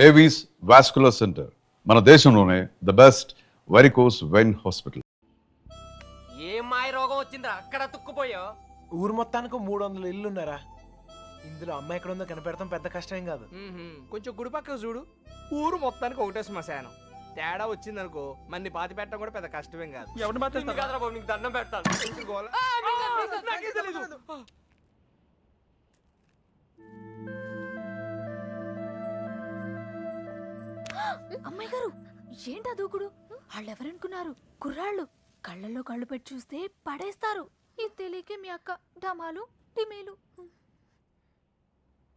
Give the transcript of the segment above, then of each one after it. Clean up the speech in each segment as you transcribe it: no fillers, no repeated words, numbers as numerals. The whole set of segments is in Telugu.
ఏవీస్ వాస్కులర్ సెంటర్, మన దేశంలోనే the best varicose vein hospital. ఏం మాయ రోగం వచ్చిందిరా అక్కడ తుక్కుపోయా? ఊరు మొత్తానికి 300 ఇల్లు ఉన్నారా? ఇందులో అమ్మాయి ఎక్కడ ఉందో కనిపెడతాం పెద్ద కష్టం కాదు. కొంచెం గుడి పక్క చూడు, ఊరు మొత్తానికి ఒకటే శ్మశానం. తేడా వచ్చిందనుకో మన్ని పాతి పెట్టడం కూడా పెద్ద కష్టమేం కాదు. ఎవరిని బాధ నీకు దండం పెడతాను. అమ్మాయి గారు ఏంటా దూకుడు? వాళ్ళెవరనుకున్నారు? కుర్రాళ్ళు కళ్ళల్లో కళ్ళు పెట్టి చూస్తే పడేస్తారు. ఇది తెలియకే మీ అక్క డమాలు టిమేలు.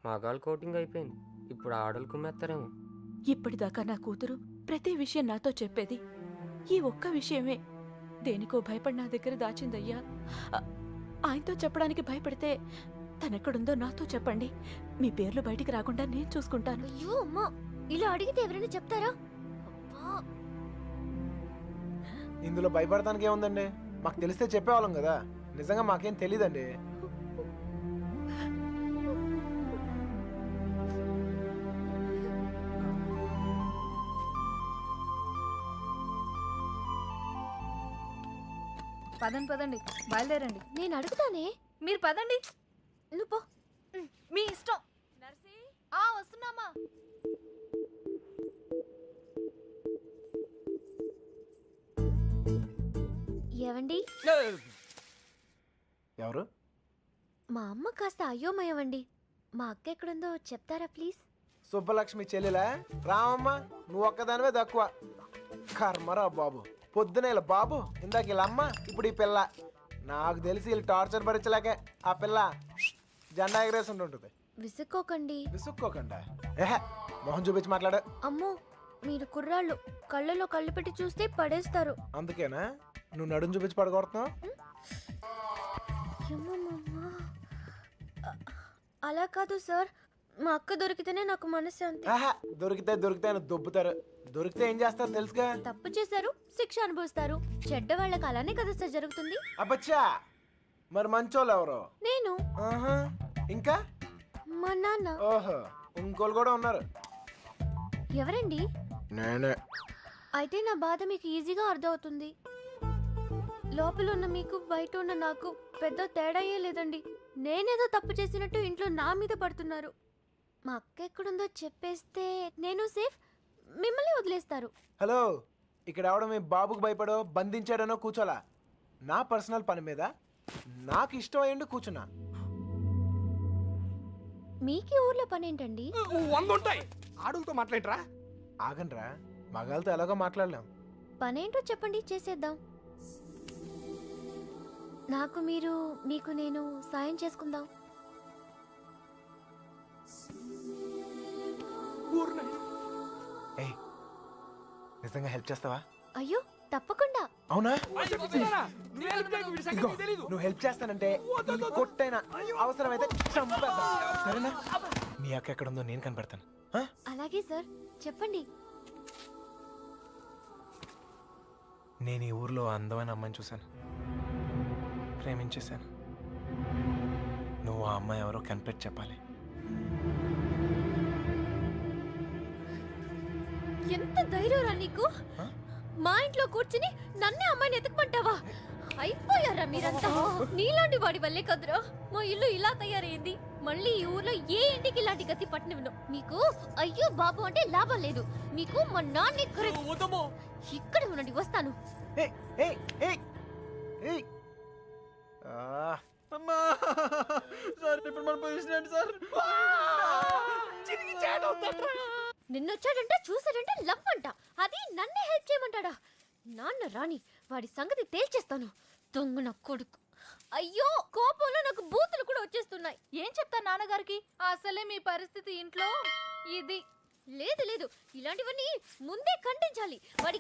మగాళ్ళు కోటింగ్ అయిపోయింది, ఇప్పుడు ఆడలు కుమ్మేస్తారేమో. ఇప్పటిదాకా నా కూతురు ప్రతి విషయం నాతో చెప్పేది. ఈ ఒక్క విషయమే దేనికో భయపడి నా దగ్గర దాచిందయ్యా. ఆయనతో చెప్పడానికి భయపడితే తనెక్కడుందో నాతో చెప్పండి. మీ పేర్లు బయటికి రాకుండా నేను చూసుకుంటాను. అయ్యో అమ్మా, ఇలా అడిగితే ఎవరైనా చెప్తారా? ఇందులో భయపడటానికి ఏముందండి? మాకు తెలిస్తే చెప్పేవాళ్ళం కదా. నిజంగా మాకేం తెలీదండి. పదండి పదండి, బయలుదేరండి. నేను అడుగుతానే, మీరు పదండి. నువ్వు పో. మీ ఇష్టం. నర్సి వస్తున్నామా? ఏవండి, ఎవరు? మా అమ్మ కాస్త అయోమయమండి. మా అక్క ఎక్కడుందో చెప్తారా ప్లీజ్? సుబ్బలక్ష్మి చెల్లెలా? రామమ్మ, నువ్వు ఒక్కదానివే తక్కువ. కర్మరా బాబు, పొద్దున ఇలా బాబు, ఇందాక ఇలా అమ్మ, ఇప్పుడు ఈ పిల్ల. నాకు తెలిసి వీళ్ళు టార్చర్ భరించలేకే ఆ పిల్ల జెండా ఎగరేసి ఉంటుంటుంది. విసుక్కోకండి. విసుక్కోకండా? ఏహే, మొహం చూపించి మాట్లాడు. అమ్మో, మీరు కుర్రాళ్ళు కళ్ళలో కళ్ళు పెట్టి చూస్తే పడేస్తారు. అందుకేనా నువ్వు నడుం చూపించి పడగొడుతున్నావు? అలా కాదు సార్, మా అక్క దొరికితేనే నాకు మనశ్శాంతి. దొరికితే అని దొబ్బుతారు. దొరికితే ఏం చేస్తారు తెలుసుగా? తప్పు చేశారు, శిక్ష అనుభవిస్తారు. చెడ్డ వాళ్ళకి అలానే కదా సార్ జరుగుతుంది. అబ్బచ్చా, మరి మంచోళ్ళు ఎవరు? నేను. ఆహా, ఇంకా మా నాన్న. ఓహో, ఇంకోళ్ళు కూడా ఉన్నారు. ఎవరండి? నేనే. అయితే నా బాధ మీకు ఈజీగా అర్థమవుతుంది. లోపల ఉన్న మీకు బయట ఉన్న నాకు పెద్ద తేడాయే లేదండి. నేనేదో తప్పు చేసినట్టు ఇంట్లో నా మీద పడుతున్నారు. మా అక్క ఎక్కడుందో చెప్పేస్తే నేను సేఫ్, మిమ్మల్ని వదిలేస్తారు. హలో, ఇక్కడ ఎవడో మీ బాబుకు భయపడో బంధించాడనో కూర్చోలా. నా పర్సనల్ పని మీద నాకు ఇష్టం అయ్యండి కూర్చున్నా. మీకీ ఊర్లో పని ఏంటండి? 100 ఉంటాయి, అడుగుతో మాట్లాడరా. ఆగండ్రా, మగాళ్ళతో ఎలాగో మాట్లాడలేం. పనేంటో చెప్పండి, చేసేద్దాం. నాకు మీరు, మీకు నేను సాయం చేసుకుందాం. ఏయ్, నిజంగా హెల్ప్ చేస్తావా? అయ్యో తప్పకుండా. అవునా? ఇదిగో, నువ్వు హెల్ప్ చేస్తానంటే ఈ కొట్టైనా అవసరమైతే చంపేద్దాం. సరేనా? నీ అక్క ఎక్కడుందో నేను కనిపెడతాను. అలాగే సార్, చెప్పండి. నేను ఈ ఊర్లో అందమైన అమ్మాయిని చూశాను, ప్రేమించేశాను. నువ్వు ఆ అమ్మాయి ఎవరో కనిపెట్టి చెప్పాలి. ఎంత ధైర్యం నీకు? మా ఇంట్లో కూర్చుని నన్నే అమ్మాయిని ఎతకమంటావా? అయిపోయారా మీరంతా? నీలాంటి వాడి వల్లే కదురా మా ఇల్లు ఇలా తయారైంది. మళ్ళీ ఈ ఊర్లో ఏ ఇంటికి ఇలాంటి గతి పట్టినవిను. మీకు అయ్యో బాబు అంటే లాభం లేదు. మీకు మా నాన్న ఇక్కడ ఉండండి, వస్తాను. అమ్మా సార్, ఇప్పుడు మన పొజిషన్ ఏంటి సార్? నిన్నొచ్చాడంటే చూసాడంటే లవ్ అంట. అది నన్నే హెల్ప్ చేయమంటాడా? నాన్న రాని వాడి సంగతి తేల్చేస్తాను. దొంగ నా కొడుకు. అయ్యో, కోపంలో నాకు బూతులు కూడా వచ్చేస్తున్నాయి. ఏం చెప్తా నాన్నగారికి? అసలే మీ పరిస్థితి ఇంట్లో ఇది. లేదు లేదు, ఇలాంటివన్నీ ముందే ఖండించాలి. వాడి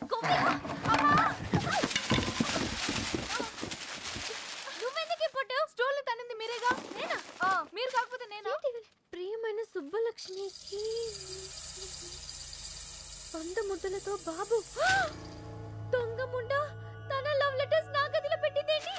నువ్వెందుకే పట్టావు? స్టోర్లు తనింది మీరేగా. నేనా? మీరు కాకపోతే నేనా? ప్రియమైన సుబ్బలక్ష్మికి 100 ముద్దలతో బాబు. దొంగ ముండ తన లవ్ లెటర్స్ నా గదిలో పెట్టిందేంటి?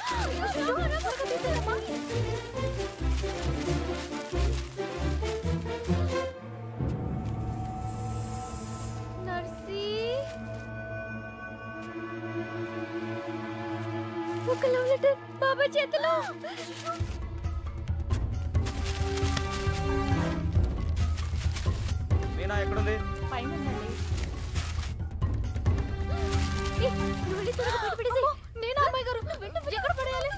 ఒక లవ్ లెటర్ బాబాయ్ చేతిలో. మీనా ఎక్కడుంది? ఏ, నువ్వు వెళ్ళి త్వరగా బయట పడేసేయ్. నేను అమ్మాయి గారు ఎక్కడ పడేయాలి?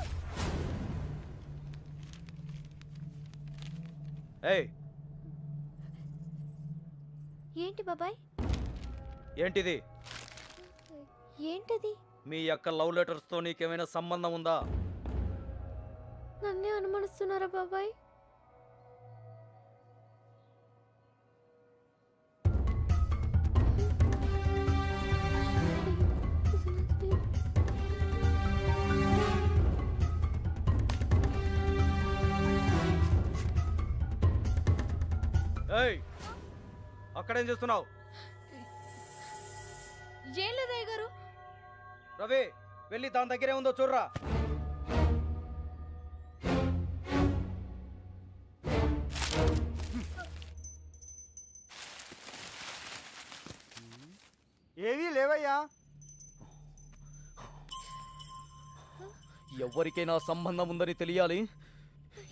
ఏయ్ ఏంటి బాబాయ్? ఏంటిది? ఏంటది? మీ యొక్క లవ్ లెటర్స్ తో నీకేమైనా సంబంధం ఉందా? నన్నే అనుమానిస్తున్నారా బాబాయ్? ఏయ్ అక్కడేం చేస్తున్నావు? ఏం లేదయ్య గారు. రవి వెళ్ళి దాని దగ్గరే ఉందో చూడరా. ఏవీ లేవయ్యా. ఎవరికైనా సంబంధం ఉందని తెలియాలి.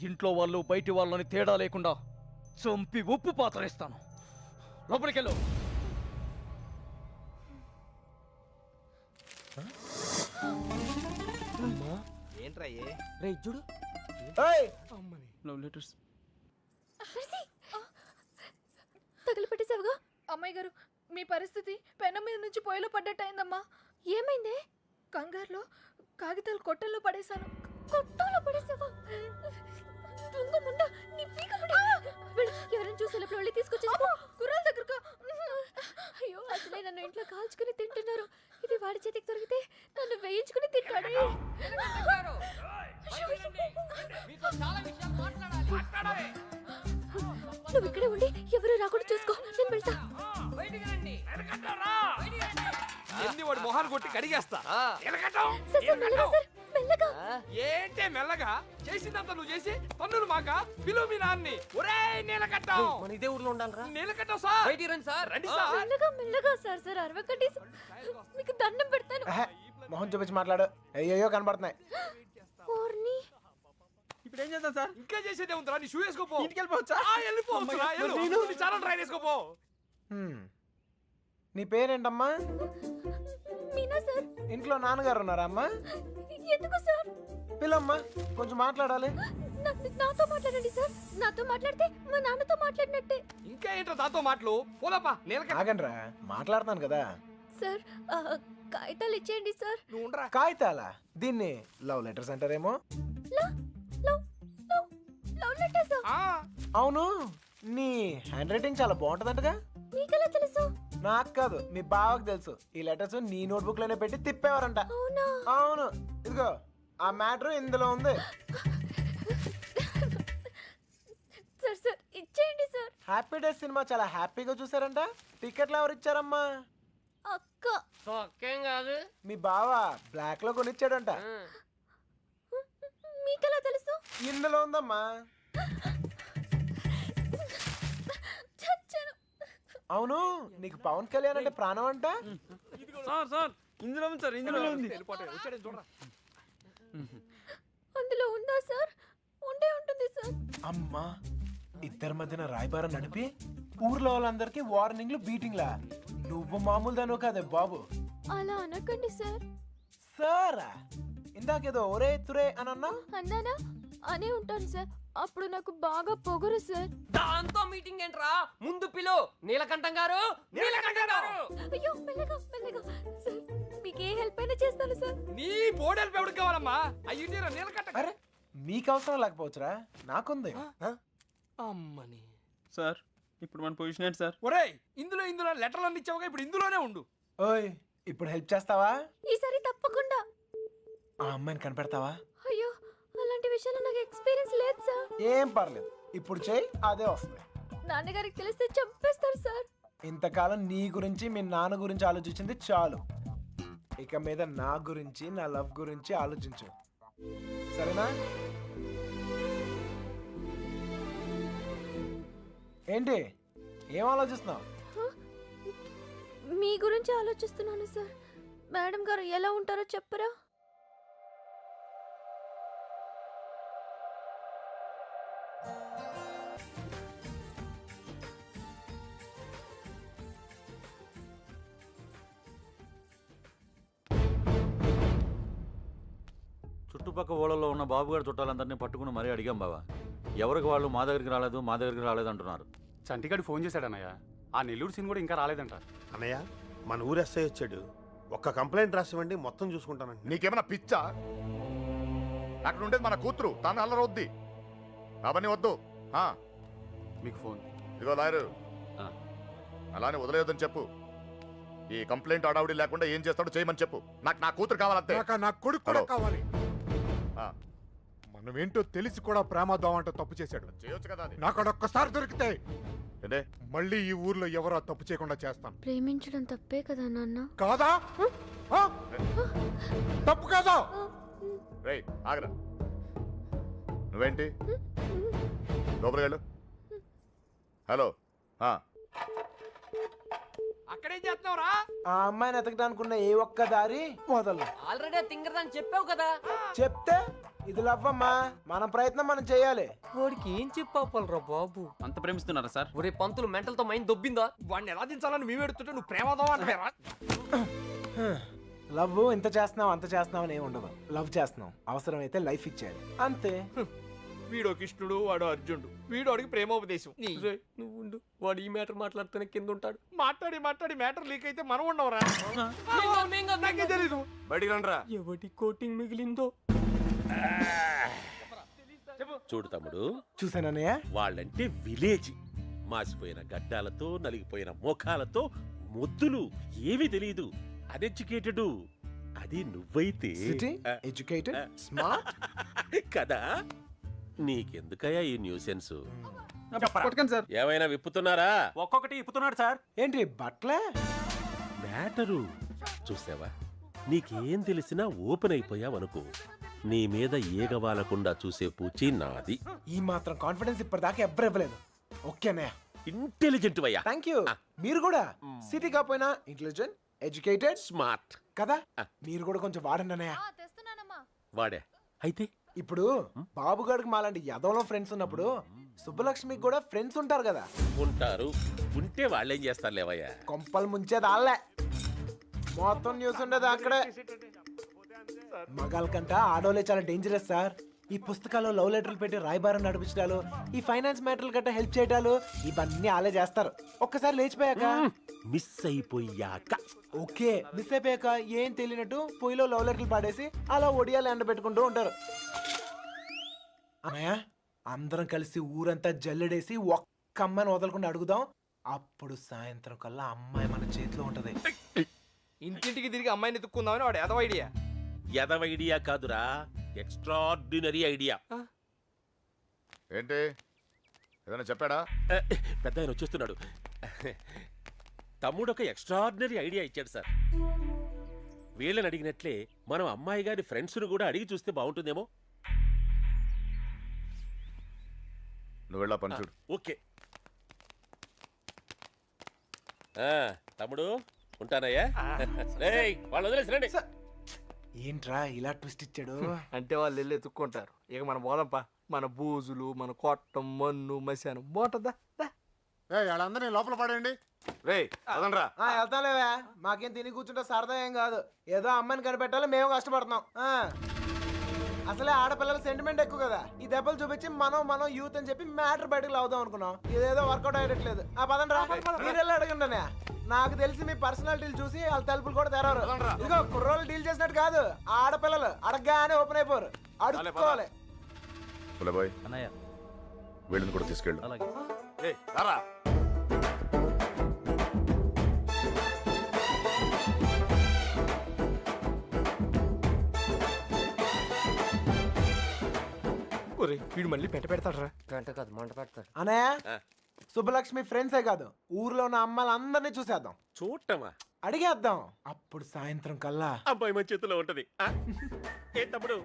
ఇంట్లో వాళ్ళు బయటి వాళ్ళని తేడా లేకుండా చంపి ఉప్పు పాతరేస్తాను. లోపలికెళ్ళు. ఏంట్రా రే చూడు ఏయ్, లవ్ లెటర్స్. తగిలి పెట్టేసావుగా. అమ్మాయి గారు, మీ పరిస్థితి పెనం మీద నుంచి పొయ్యిలో పడ్డట్టయిందమ్మా. ఏమైందే? కంగారులో కాగితాలు కొట్టల్లో పడేశాను. కొట్టంలో పడేసావా? దొంగ ముండ, నీ పీక ముడి. వెళ్ళు, ఎవరైనా చూసి లోపల వెళ్ళి తీసుకొచ్చేసుకో. గుర్రాల దగ్గరకు. అయ్యో, అసలే నన్ను ఇంట్లో కాల్చుకుని తింటున్నారు. ఇది వాడి చేతికి దొరికితే నన్ను వేయించుకుని తింటాడే. నువ్వు ఇక్కడే ఉండి ఎవరు రాకుండా చూసుకో. నేను వెళ్తా. ఎన్ని వాడి మొహాలు కొట్టి కడిగేస్తా. సార్, సార్, మెల్లగా సార్, మెల్లగా. ఏంటే మెల్లగా? చేసిందంతా నువ్వు చేసి పన్నులు మాక పిలువు మీ నాన్ని. ఒరే నీలకట్టం, మన ఇదే ఊర్లో ఉండాలరా. నీలకట్టం సార్. బయటికి రండి సార్. రండి సార్. మెల్లగా మెల్లగా సార్. సార్ అరవకండి. మీకు దండం పెడతాను. ఎహె, మొహం చూపించి మాట్లాడు. అయ్యయ్యో కనబడుతున్నాయి. ఓర్ని. ఇప్పుడు ఏం చేద్దాం సార్? ఇంకా చేసేదే ఉందిరా. నీ షూ వేసుకోపో. ఇంటికి వెళ్ళిపోవచ్చా? వెళ్ళిపోవచ్చురా. నీ చాలా ట్రై చేసుకోపో. హ్మ్. నీ పేరేంటమ్మా? మీనా సార్. ఇంట్లో నాన్నగారు ఉన్నారా అమ్మా? ఎందుకు సార్? పిల్లమ్మా, కొంచెం మాట్లాడాలి. నాతో మాట్లాడండి సార్. నాతో మాట్లాడితే మా నాన్నతో మాట్లాడినట్టే. ఇంకా ఏంటో దాంతో మాటలు. పోదాపా నీలకట్ట. ఆగండ్రా, మాట్లాడుతున్నాను కదా. సార్, కాగితాలు ఇచ్చేయండి సార్. నువ్వు ఉండరా. కాగితాలా? దీన్ని లవ్ లెటర్స్ అంటారేమో. Love love love love letters. ఆ, అవును, నీ హ్యాండ్ రైటింగ్ చాలా బాగుంటుందంటగా. మీకెలా తెలుసు? నాకు కాదు, మీ బావకు తెలుసు. ఈ లెటర్స్ నీ నోట్బుక్ లోనే పెట్టి తిప్పేవారంట. అవునా? అవును, ఇదిగో ఆ మ్యాటర్ ఇందులో ఉంది. సార్ సార్, ఇచ్చేయండి సార్. హ్యాపీ డేస్ సినిమా చాలా హ్యాపీగా చూసారంట. టికెట్లు ఎవరు ఇచ్చారమ్మా? అక్క. ఒక్కేం కాదు. మీ బావ బ్లాక్ లో కొనిచ్చాడంట. మీకెలా తెలుసు? ఇందులో ఉందమ్మా. చచ్చాను. అవును, నీకు పవన్ కళ్యాణ్ అంటే ప్రాణం అంట. సార్ సార్, ఇందులో ఉంది సార్, ఇందులో ఉంది. వచ్చాడే చూడరా. అందులో ఉందా సార్? ఉండే ఉంటుంది సార్. అమ్మా, ఇద్దరి మధ్యన రాయబారం నడిపి ఊర్లో వాళ్ళందరికీ వార్నింగ్లు బీటింగ్లా. నువ్వు మామూలు దాను కాదే బాబు. అలా అనకండి సార్. సారా, ఇందాకేదో ఒరే తురే అని అన్నా. అన్నానా? అనే ఉంటాను సార్. అప్పుడు నాకు బాగా పొగరు సార్. దాంతో మీటింగ్ ఏంట్రా? ముందు పిలు. నీలకంఠం గారు, నీలకంఠం గారు. అయ్యో, మెల్లగా మెల్లగా. సార్, మీకు ఏ హెల్ప్ అయినా చేస్తాను సార్. నీ బోడెల్ పెవడికి కావాలమ్మా. అయ్యి నీలకట్ట. అరే, మీకు అవసరం లేకపోవచ్చురా, నాకుంది. అమ్మని. సార్, ఇప్పుడు మన పొజిషన్ ఏంటి సార్? ఒరేయ్, ఇందులో లెటర్లు అన్ని ఇచ్చావుగా, ఇప్పుడు ఇందులోనే ఉండు. ఓయ్, ఇప్పుడు హెల్ప్ చేస్తావా? ఈసారి తప్పకుండా. ఆ అమ్మాయిని కనిపెడతావా? అయ్యో, అలాంటి విషయాలు నాకు ఎక్స్పీరియన్స్ లేదు సార్. ఏం పర్లేదు, ఇప్పుడు చెయ్యి, అదే వస్తుంది. నాన్నగారికి తెలిస్తే చంపేస్తారు సార్. ఇంతకాలం నీ గురించి మీ నాన్న గురించి ఆలోచించింది చాలు. ఇక మీద నా గురించి, నా లవ్ గురించి ఆలోచించు, సరేనా? ఏంటి, ఏం ఆలోచిస్తున్నావు? మీ గురించి ఆలోచిస్తున్నాను సార్. మేడం గారు ఎలా ఉంటారో చెప్పరా? చుట్టుపక్కల ఊళ్ళలో ఉన్న బాబుగారి చుట్టాలందరినీ పట్టుకుని మరీ అడిగాం బావా. ఎవరికి వాళ్ళు మా దగ్గరికి రాలేదు అంటున్నారు. చంటిగాడు ఫోన్ చేశాడన్నయ్య. ఆ నెల్లూరు సీన్ కూడా ఇంకా రాలేదంట. అన్నయ్య మన ఊరు ఎస్ఐ వచ్చాడు. ఒక్క కంప్లైంట్ రాసివ్వండి, మొత్తం చూసుకుంటానండి. నీకేమైనా పిచ్చా? అక్కడ ఉండేది మన కూతురు, తాను అల్లరొద్ది. అవన్నీ వద్దు. మీకు ఫోన్. ఇదిగో లాయరు, ఆ. అలానే వదిలేయొద్దని చెప్పు. ఈ కంప్లైంట్ అడావుడి లేకుండా ఏం చేస్తాడో చేయమని చెప్పు. నాకు నా కూతురు కావాలంతే. నా కొడుకు కూడా హలో. కావాలి. ఆ, మనమేంటో తెలిసి కూడా ప్రేమద్దాం అంటూ తప్పు చేశాడు. చేయొచ్చు కదా అది. నాకు ఒక్కసారి దొరికితే ఏంటే? మళ్ళీ ఈ ఊర్లో ఎవరో తప్పు చేయకుండా చేస్తాను. ప్రేమించడం తప్పే కదా నాన్న. కాదా? ఆ? తప్పు కాదా? రేయ్ ఆగరా. నువ్వేంటి లోపలికి వెళ్ళు. హలో. అక్కడేం చేస్తున్నావురా? ఆ అమ్మాయిని ఎతకడానికి ఉన్న ఏ ఒక్క దారి వదలను. ఆల్రెడీ తింగరదని చెప్పావు కదా. చెప్తే ఇది లవ్వమ్మా, మన ప్రయత్నం మనం చేయాలి. వాడికి ఏం చెప్పాలరా బాబు? అంత ప్రేమిస్తున్నారా సార్? ఒరే పంతులు మెంటల్ తో మైండ్ దొబ్బిందా? వాడిని ఎలా దించాలని మేము ఎడుతుంటే నువ్వు ప్రేమదావా అంటారా? లవ్ ఇంత చేస్తున్నావు అంత చేస్తున్నావు అని ఏమి ఉండదు. లవ్ చేస్తున్నావు, అవసరమైతే లైఫ్ ఇచ్చేయాలి అంతే. వీడో కృష్ణుడు, వాడు అర్జునుడు. వీడు వాడికి ప్రేమోపదేశం. రేయ్, నువ్వు ఉండు. వాడు ఈ మ్యాటర్ మాట్లాడుతూనే కింద ఉంటాడు. మాట్లాడి మ్యాటర్ లీక్ అయితే మనం ఉండవరా? నాకే తెలీదు. బయటికి రండిరా. ఎవటి కోటింగ్ మిగిలిందో. చూడు తమ్ముడు, చూసానన్నయ్య, వాళ్ళంటే విలేజ్. మాసిపోయిన గడ్డాలతో నలిగిపోయిన మోకాలతో ముద్దులు ఏమీ తెలియదు. అన్ఎడ్యుకేటెడ్. అది నువ్వైతే సిటీ ఎడ్యుకేటెడ్ స్మార్ట్ కదా. నీకెందుకయ్యా ఈ న్యూసెన్స్? కొట్టకండి సార్. ఏమైనా విప్పుతున్నారా? ఒక్కొక్కటి ఇప్పుతున్నాడు సార్. ఏంటి బట్లే? మ్యాటరు చూసావా? నీకేం తెలిసినా ఓపెన్ అయిపోయావనుకో, నీ మీద ఏగవాలకుండా చూసే పూచి నాది. ఈ మాత్రం కాన్ఫిడెన్స్ ఇప్పటిదాకా ఎవ్వరు ఇవ్వలేదు. ఓకేనే, ఇంటెలిజెంట్ వయ్యా. Thank you. మీరు కూడా సిటీ కాకపోయినా ఇంటెలిజెంట్ ఎడ్యుకేటెడ్ స్మార్ట్ కదా. మీరు కూడా కొంచెం వాడండి అన్నయ్య. తెస్తున్నానమ్మా. వాడే. అయితే ఇప్పుడు బాబుగాడికి మాలాంటి యదవలో ఫ్రెండ్స్ ఉన్నప్పుడు సుబ్బలక్ష్మికి కూడా ఫ్రెండ్స్ ఉంటారు కదా. ఉంటారు. ఉంటే వాళ్ళేం చేస్తారు లేవయ్యా? కొంపలు ముంచేది ఆళ్ళే. మొత్తం న్యూస్ ఉండేది అక్కడే. మగాళ్ళ కంట ఆడోలే చాలా డేంజరస్ సార్. ఈ పుస్తకాల్లో లవ్ లెటర్లు పెట్టి రాయబారం నడిపించడాలు, ఈ ఫైనాన్స్ మ్యాటర్లు గట్రా హెల్ప్ చేయడాలు, ఇవన్నీ ఆలే చేస్తారు. ఒక్కసారి లేచిపోయాక మిస్ అయిపోయాక. ఓకే, మిస్ అయిపోయాక ఏం తెలియనట్టు పొయ్యిలో లవ్ లెటర్లు పాడేసి అలా ఒడియాలు ఎండ పెట్టుకుంటూ ఉంటారు. అన్నయ్య, అందరం కలిసి ఊరంతా జల్లెడేసి ఒక్క అమ్మాయిని వదలకుండా అడుగుదాం. అప్పుడు సాయంత్రం కల్లా అమ్మాయి మన చేతిలో ఉంటది. ఇంటింటికి తిరిగి అమ్మాయిని ఎత్తుక్కుందామని వాడు ఎదవ ఐడియా. ఎదవ ఐడియా కాదురా, ఎక్స్ట్రాడినరీ ఐడియా. ఏంటి ఏదైనా చెప్పాడా? పెద్ద ఆయన వచ్చేస్తున్నాడు. తమ్ముడు ఒక ఎక్స్ట్రాడినరీ ఐడియా ఇచ్చాడు సార్. వీళ్ళని అడిగినట్లే మనం అమ్మాయి గారి ఫ్రెండ్స్ను కూడా అడిగి చూస్తే బాగుంటుందేమో. నువ్వు వెళ్ళా పని చూడు. ఓకే తమ్ముడు, ఉంటానయ్యా. వాళ్ళు వదిలేసిరండి. ఏంట్రా ఇలా ట్విస్ట్ ఇచ్చాడు? అంటే వాళ్ళు వెళ్ళి ఎత్తుక్కుంటారు. ఇక మన పోదంపా. మన బూజులు, మన కొట్టం, మన్ను, మశాను బాగుంటుందా? వాళ్ళందరినీ లోపల పడేయండి. రేయ్ అదనరా. వెళ్తాంలేవా, మాకేం తిని కూర్చుంటే సరదా ఏం కాదు. ఏదో అమ్మాయిని కనిపెట్టాలి, మేము కష్టపడుతున్నాం. అసలే ఆడపిల్లల సెంటిమెంట్ ఎక్కువ కదా. ఈ దెబ్బలు చూపించి మనం యూత్ అని చెప్పి మ్యాటర్ బయటకు లావుదాం అనుకున్నాం. ఇదేదో వర్కౌట్ అయ్యట్లేదు. పదండ్రా, మీరెళ్ళి అడగండి. నాకు తెలిసి మీ పర్సనాలిటీలు చూసి వాళ్ళ తలుపులు కూడా తెరవరు. ఇదిగో కుర్రోళ్ళు డీల్ చేసినట్టు కాదు, ఆడపిల్లలు అడగగానే ఓపెన్ అయిపోరు. అడుక్కోవాలి. బాయ్ అన్నయ్య వీళ్ళని కూడా తీసుకెళ్ళు. అలాగే. ఏయ్ రారా. వీడు మళ్ళీ పెంట పెడతాడరా? గంట కాదు మంట పెడతాడు. అన్నయ్య, సుబ్బలక్ష్మి ఫ్రెండ్సే కాదు, ఊర్లో ఉన్న అమ్మాయిలందరినీ చూసేద్దాం. చూడటమా? అడిగేద్దాం. అప్పుడు సాయంత్రం కల్లా అబ్బాయి మన చేతిలో ఉంటది. ఏ తమ్ముడు,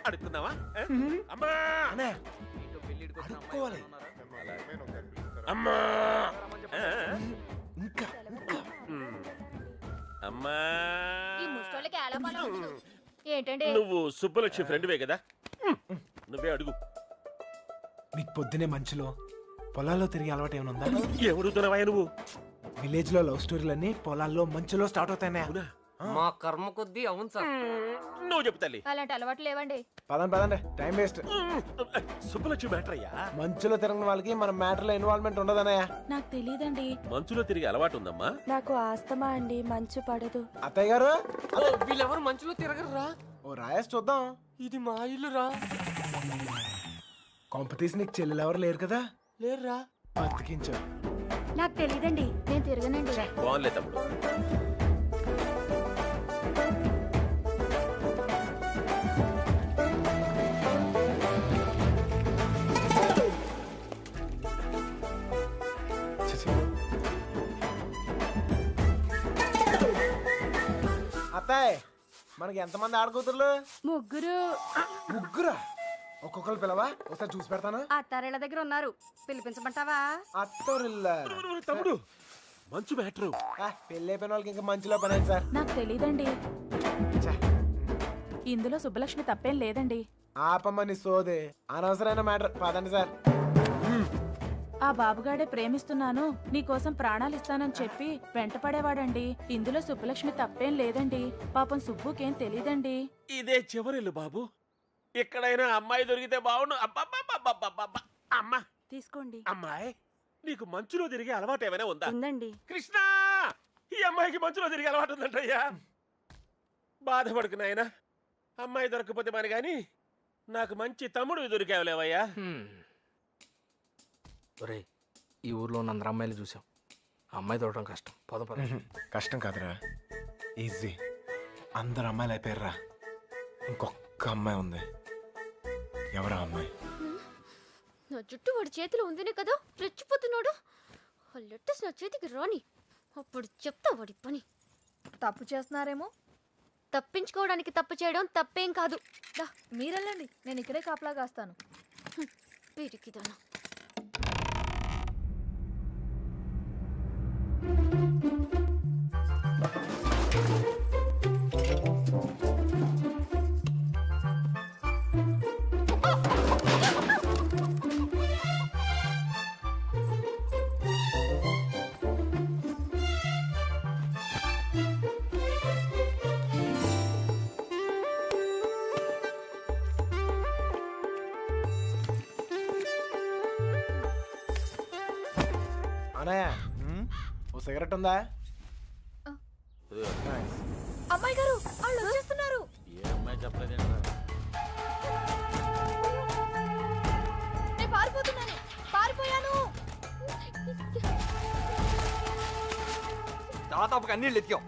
అడుగుతున్నావా? అమ్మా అన్నయ్య, అడుక్కోవాలి. అమ్మా ఇంకా అమ్మా. ఈ ముష్టోళ్ళకి ఎలా పని ఉండదు. ఏంటండి? నువ్వు సుబ్బలక్ష్మి ఫ్రెండ్వే కదా, నువ్వే అడుగు. నీకు పొద్దునే మంచులో పొలాల్లో తిరిగి అలవాటు ఏమైనా ఉందా? ఎవడుతున్నావా నువ్వు? విలేజ్ లో లవ్ స్టోరీలన్నీ పొలాల్లో మంచులో స్టార్ట్ అవుతాయి. అవునా? మా కర్మ కొద్దీ అవును సార్. నువ్వు చెప్పు తల్లి. అలాంటి అలవాట్లు లేవండి. పదండి టైం వేస్ట్. సుబ్బలక్ష్మి మ్యాటర్ అయ్యా. మంచులో తిరగని వాళ్ళకి మన మ్యాటర్లో ఇన్వాల్వ్మెంట్ ఉండదన్నయ్య. నాకు తెలియదండి. మంచులో తిరిగి అలవాటు ఉందమ్మా. నాకు ఆస్తమా అండి, మంచు పడదు. అత్తయ్య గారు వీళ్ళెవరు మంచులో తిరగరురా. ఓ రాయేసి చూద్దాం. ఇది మా ఇల్లురా. కాంపిటీషన్ నీకు చెల్లెలు ఎవరు లేరు కదా? లేరురా. బతికించు. నాకు తెలియదండి, నేను తిరగనండి. బాగుంలే తమ్ముడు. అత్తాయ్ మనకి ఎంతమంది ఆడకూతుర్లు? ముగ్గురు. ఒక్కొక్కరు పిలవా, ఒకసారి చూసి పెడతాను. అత్తారేళ్ల దగ్గర ఉన్నారు, పిలిపించమంటావా? అత్తోరిల్లా తమ్ముడు మంచు మ్యాటరు. పెళ్ళి అయిపోయిన వాళ్ళకి ఇంకా మంచిలో పని ఏంటి సార్? నాకు తెలియదండి. ఛే, ఇందులో సుబ్బలక్ష్మి తప్పేం లేదండి. ఆపమ్మని సోదే, అనవసరమైన మ్యాటర్. పదండి సార్. ఆ బాబుగాడే ప్రేమిస్తున్నాను, నీకోసం ప్రాణాలు ఇస్తానని చెప్పి వెంటపడేవాడండి. ఇందులో సుబ్బలక్ష్మి తప్పేం లేదండి. పాపం సుబ్బుకేం తెలీదండి. ఇదే చివరిల్లు బాబు. ఎక్కడైనా అమ్మాయి దొరికితే బాగుండు. అబ్బా అమ్మా తీసుకోండి. అమ్మాయి, నీకు మంచులో తిరిగే అలవాటు ఏమైనా ఉందా? ఉందండి. కృష్ణ, ఈ అమ్మాయికి మంచులో తిరిగే అలవాటు ఉందంటయ్యా. బాధపడుకు నాయనా, అమ్మాయి దొరకకపోతే మరి గాని నాకు మంచి తమ్ముడు దొరికావులేవయ్యా. ఒరే, ఈ ఊర్లో ఉన్న అందరు అమ్మాయిలు చూసాం. అమ్మాయి దొరకడం కష్టం. పద. కష్టం కాదురా, ఈజీ. అందరు అమ్మాయిలు అయిపోయారా, ఇంకొక అమ్మాయి ఉంది. ఎవరా అమ్మాయి? నా జుట్టు వాడి చేతిలో ఉందినే కదా రెచ్చిపోతున్నాడు. ఆ లెటర్స్ నా చేతికి రాని, అప్పుడు చెప్తా వాడి పని. తప్పు చేస్తున్నారేమో. తప్పించుకోవడానికి తప్పు చేయడం తప్పేం కాదు. మీరెళ్ళండి, నేను ఇక్కడే కాపలా కాస్తాను. వీరికిదానా. అనయ్య, ఓ సిగరెట్ ఉందా? అమ్మాయి గారు, వాళ్ళు వచ్చేస్తున్నారు. నేను పారిపోతున్నాను, పారిపోయాను. దాదాపుగా అన్ని ఎత్తాం.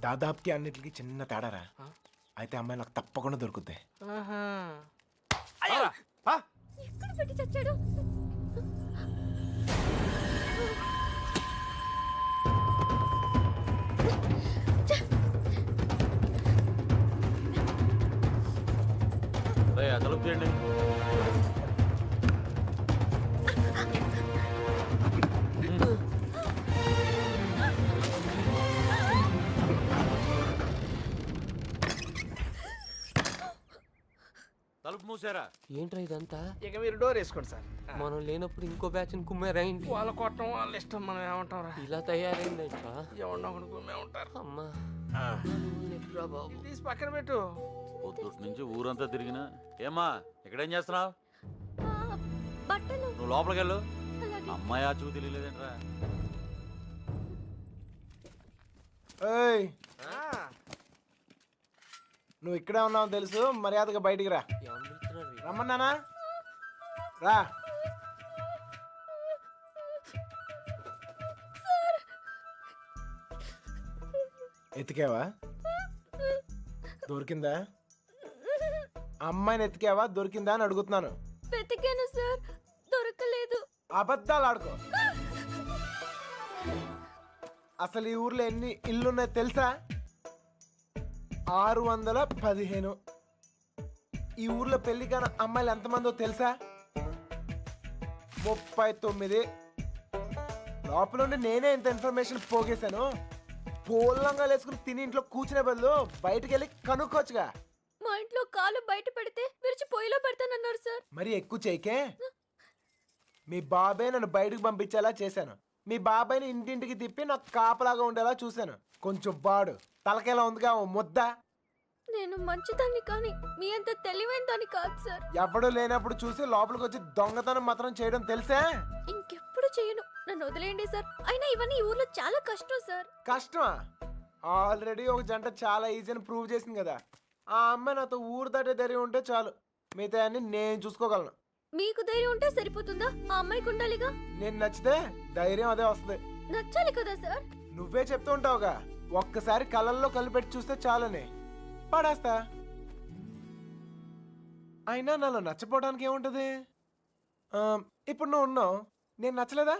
దాదాపుకి అన్నిటికి చిన్న తేడారా. అయితే అమ్మాయి నాకు తప్పకుండా దొరుకుద్ది. ఎక్కడ పెట్టి చచ్చాడు? తలుపు చేయండి. తలుపు మూసారా? ఏంట్రా ఇదంతా? ఇక మీరు డోర్ వేసుకోండి సార్. మనం లేనప్పుడు ఇంకో బ్యాచ్ కుమ్మేరైంది. వాళ్ళ కొట్టడం వాళ్ళ ఇష్టం, మనం ఏమంటాం రా. ఇలా తయారైందేంట్రా? ఎవరినో ఒకడు కుమ్మే ఉంటారు. అమ్మా బాబు, తీసి పక్కన పెట్టు. పొద్దుటి నుంచి ఊరంతా తిరిగినా. ఏమ్మా, ఇక్కడేం చేస్తున్నావు? బట్టలు. నువ్వు లోపలికి వెళ్ళు. అలాగే. అమ్మాయి ఆ చూ తెలియలేదేంట్రా? ఏయ్, నువ్వు ఇక్కడే ఉన్నావు తెలుసు, మర్యాదగా బయటికి రా. ఎవరు పిలుస్తున్నారు? రమ్మన్నానా? రా. ఎతికావా? దొరికిందా? అమ్మాయిని ఎతికావా? దొరికిందా అని అడుగుతున్నాను. వెతికాను సార్, దొరకలేదు. అబద్ధాలు ఆడుకో. అసలు ఈ ఊర్లో ఎన్ని ఇల్లున్నాయో తెలుసా? 615. ఈ ఊర్లో పెళ్లి కాని అమ్మాయిలు ఎంతమందో తెలుసా? 39. లోపల నుండి నేనే ఇంత ఇన్ఫర్మేషన్ పోగేశాను. పోలంగా వేసుకుని తిని ఇంట్లో కూర్చునే బదులు బయటకు వెళ్ళి కనుక్కోవచ్చుగా. మా ఇంట్లో కాలు బయట పెడితే విరిచి పొయ్యిలో పెడతానన్నారు సార్. మరి ఎక్కువ చేయకే. మీ బాబే నన్ను బయటకు పంపించేలా చేశాను. మీ బాబాయ్ని ఇంటింటికి తిప్పి నాకు కాపలాగా ఉండేలా చూశాను. కొంచెం బాడు తలకేలా ఉందిగా ఓ ముద్ద. నేను మంచిదాన్ని కానీ మీ అంత తెలివైన దాన్ని కాదు సార్. ఎవడు లేనప్పుడు చూసి లోపలికి వచ్చి దొంగతనం మాత్రం చేయడం తెలుసా? ఇంకెప్పుడు చేయను. నన్ను వదిలేయండి సార్. అయినా ఇవన్నీ ఈ ఊర్లో చాలా కష్టం సార్. కష్టమా? ఆల్రెడీ ఒక జంట చాలా ఈజీ అని ప్రూవ్ చేసింది కదా. ఆ అమ్మాయి నాతో ఊరు దాటే ధైర్యం ఉంటే చాలు, మిగతా అన్ని నేను చూసుకోగలను. మీకు ధైర్యం ఉంటే సరిపోతుందా? ఆ అమ్మాయికి ఉండాలిగా. నేను నచ్చితే ధైర్యం అదే వస్తుంది. నచ్చాలి కదా సార్. నువ్వే చెప్తూ ఉంటావుగా, ఒక్కసారి కళ్ళల్లో కళ్ళు పెట్టి చూస్తే చాలని. పడేస్తా. అయినా నాలో నచ్చపోవడానికి ఏముంటది? ఇప్పుడు నువ్వు ఉన్నావు, నేను నచ్చలేదా?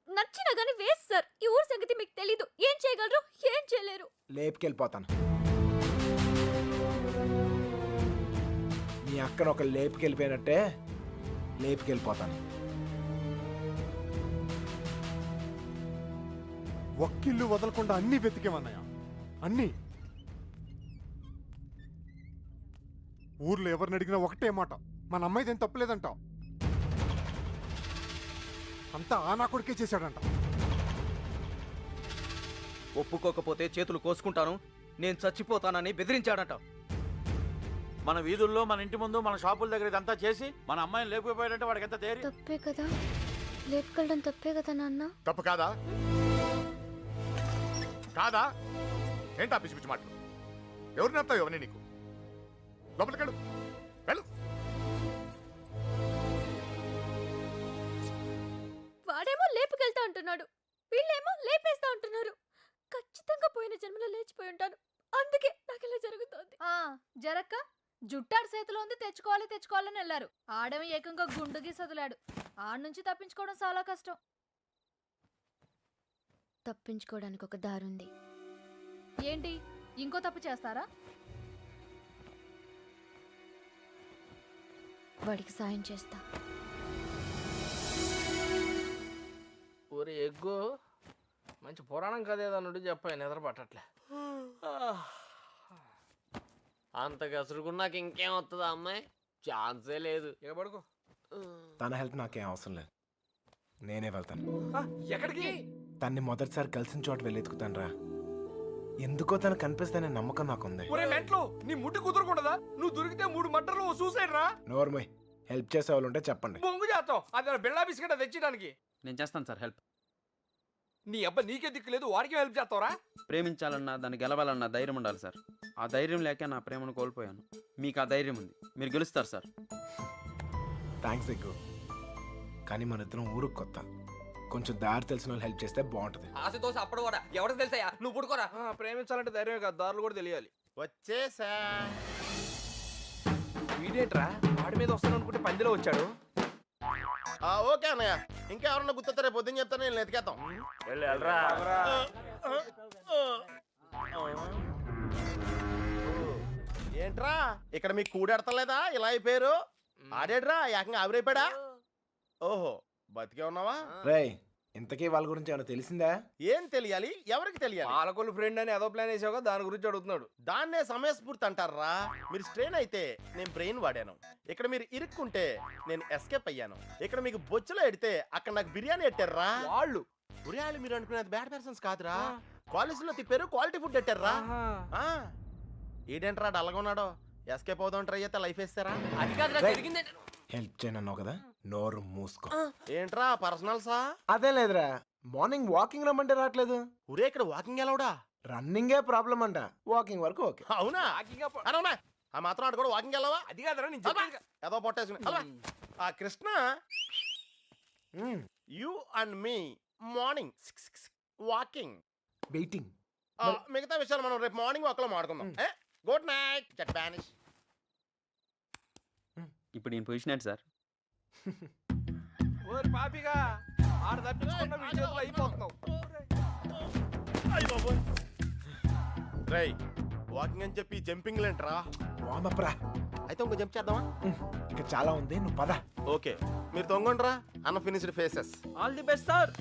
నచ్చినా గానీ వేస్ట్ సార్. ఈ ఊరు సంగతి మీకు తెలీదు. ఏం చేయగలరు, ఏం చేయలేరు. లేపుకెళ్ళిపోతాను. మీ అక్కను ఒక లేపుకెళ్ళిపోయినట్టే లేపుకెళ్ళిపోతాను. ఒక్కిల్లు వదలకుండా అన్ని వెతికేమన్నయ్య, అన్ని. ఊర్లో ఎవరిని అడిగినా ఒకటే మాట, మన అమ్మాయిది ఏం తప్పలేదంట. అంతా ఆ నా కొడుకే చేశాడంట. ఒప్పుకోకపోతే చేతులు కోసుకుంటాను, నేను చచ్చిపోతానని బెదిరించాడట. మన వీధుల్లో, మన ఇంటి ముందు, మన షాపుల దగ్గర ఇదంతా చేసి మన అమ్మాయిని లేకపోయాడంటే వాడికి ఎంత ధైర్యం. తప్పే కదా, లేపుకెళ్ళడం తప్పే కదా నాన్న. తప్పు కాదా? కాదా? ఏంటా పిచ్చి పిచ్చి మాటలు? ఎవరిని నడతావు ఎవరిని? నీకు లోపలికెళ్ళు, వెళ్ళు. వాడేమో లేపుకెళ్తా అంటున్నాడు, వీళ్ళేమో లేపేస్తా అంటున్నారు. ఖచ్చితంగా పోయిన జన్మలో లేచిపోయి ఉంటాను. అందుకే నాకు ఇలా జరుగుతోంది. జరక్క జుట్టాడు చేతిలో ఉంది, తెచ్చుకోవాలని వెళ్ళారు. ఆడమి ఏకంగా గుండుకి సదిలాడు. ఆడ నుంచి తప్పించుకోవడం చాలా కష్టం. తప్పించుకోవడానికి ఒక దారుంది. ఏంటి, ఇంకో తప్పు చేస్తారా? వాడికి సాయం చేస్తా. ఒరే ఎగ్గు, మంచి పురాణం కథ ఏదన్నాడు చెప్పాయి, నిద్ర పట్టట్లే. అంత గసురుకున్నాక ఇంకేం వస్తుందా అమ్మాయి? ఛాన్సే లేదు. ఇక పడుకో. తన హెల్ప్ నాకేం అవసరం లేదు, నేనే వెళ్తాను. ఎక్కడికి? తన్ని మొదటిసారి కలిసిన చోట వెళ్ళి ఎత్తుకుతాను రా. ఎందుకో తను కనిపిస్తానే నమ్మకం నాకుంది. ఒరే మెంట్లో, నీ ముట్టి కుదరకూడదా? నువ్వు దొరికితే 3 మటర్లు సూసైడ్ రా. నోర్మోయ్, హెల్ప్ చేసే వాళ్ళు ఉంటే చెప్పండి. బొంగు చేస్తావు అది బిళ్ళా బిస్కెట్ తెచ్చడానికి. నేను చేస్తాను సార్ హెల్ప్. నీ అబ్బా నీకే దిక్కు లేదు, వాడికి హెల్ప్ చేస్తావరా? ప్రేమించాలన్నా, దాన్ని గెలవాలన్నా ధైర్యం ఉండాలి సార్. ఆ ధైర్యం లేక నా ప్రేమను కోల్పోయాను. మీకు ఆ ధైర్యం ఉంది, మీరు గెలుస్తారు సార్. థ్యాంక్స్ ఎక్కువ, కానీ మన ఇద్దరం ఊరుకు కొత్త. కొంచెం దారి తెలిసిన వాళ్ళు హెల్ప్ చేస్తే బాగుంటుంది. ఆశతో అప్పుడు కూడా ఎవరికి తెలుసాయా? నువ్వు పుడుకోరా. ప్రేమించాలంటే ధైర్యమే కాదు, దారులు కూడా తెలియాలి. వచ్చేసా. వీడేట్రా వాడి మీద వస్తాను అనుకుంటే పందిలో వచ్చాడు. ఓకే అన్నయ్య, ఇంకా ఎవరన్నా గుర్తొస్తే రేపు పొద్దున్న చెప్తాను, నేను ఎతికేద్దాం. ఏంట్రా ఇక్కడ మీకు కూడెడతలేదా? ఇలా అయిపోయారు. ఆడేడ్రా ఏకంగా ఆవిరైపోయాడా? ఓహో, బతికే ఉన్నావా? రేయ్, ఇంతకీ వాళ్ళ గురించి ఏమైనా తెలిసిందా? ఏం తెలియాలి, ఎవరికి తెలియాలి? పాలకొల్లు ఫ్రెండ్ అని ఏదో ప్లాన్ వేసావుగా, దాని గురించి అడుగుతున్నాడు. దాన్నే సమయస్ఫూర్తి అంటారా? మీరు స్ట్రెయిన్ అయితే నేను బ్రెయిన్ వాడాను. ఇక్కడ మీరు ఇరుక్కుంటే నేను ఎస్కేప్ అయ్యాను. ఇక్కడ మీకు బొచ్చులో ఎడితే అక్కడ నాకు బిర్యానీ ఎట్టారా వాళ్ళు. బిర్యానీ మీరు అనుకునేది బ్యాడ్ పర్సన్స్ కాదురా, కాలేజీలో తిప్పారు, క్వాలిటీ ఫుడ్ ఎట్టారా. ఏంటంటారా డల్గా ఉన్నాడో? ఎస్కేప్ అవుదాం ట్రై చేస్తే లైఫ్ వేస్తారా? అది కాదురా జరిగిందే. హెల్ప్ చేయనన్నావు కదా, నోరు మూసుకో. ఏంట్రా పర్సనల్సా? అదే లేదురా, మార్నింగ్ వాకింగ్ రమ్మంటే రావట్లేదు. ఊరే ఇక్కడ వాకింగ్ ఎలవడా? రన్నింగే ప్రాబ్లం అంట, వాకింగ్ వరకు ఓకే. అవునా? అవునా? ఆ మాత్రం ఆడు కూడా వాకింగ్ వెళ్ళవా? అది కాదురా నేను చెప్పాను. ఏదో పొట్టేసుకుని ఆ Krishna, you and me morning walking waiting. మిగతా విషయాలు మనం రేపు మార్నింగ్ వాక్ లో మాడుకుందాం. గుడ్ నైట్ జట్ బానిష్. ఇప్పుడు నేను పొజిషన్ ఏంటి సార్? ఓరి పాపిగా ఆడ తప్పించుకున్న విషయంలో అయిపోతున్నావు. రేయ్, వాకింగ్ అని చెప్పి జంపింగ్ లేంట్రా. వామప్ రా. అయితే ఇంకో జంప్ చేద్దామా? ఇక చాలా ఉంది, నువ్వు పద. ఓకే, మీరు తొంగండ్రా. అన్న finished faces. All the best sir.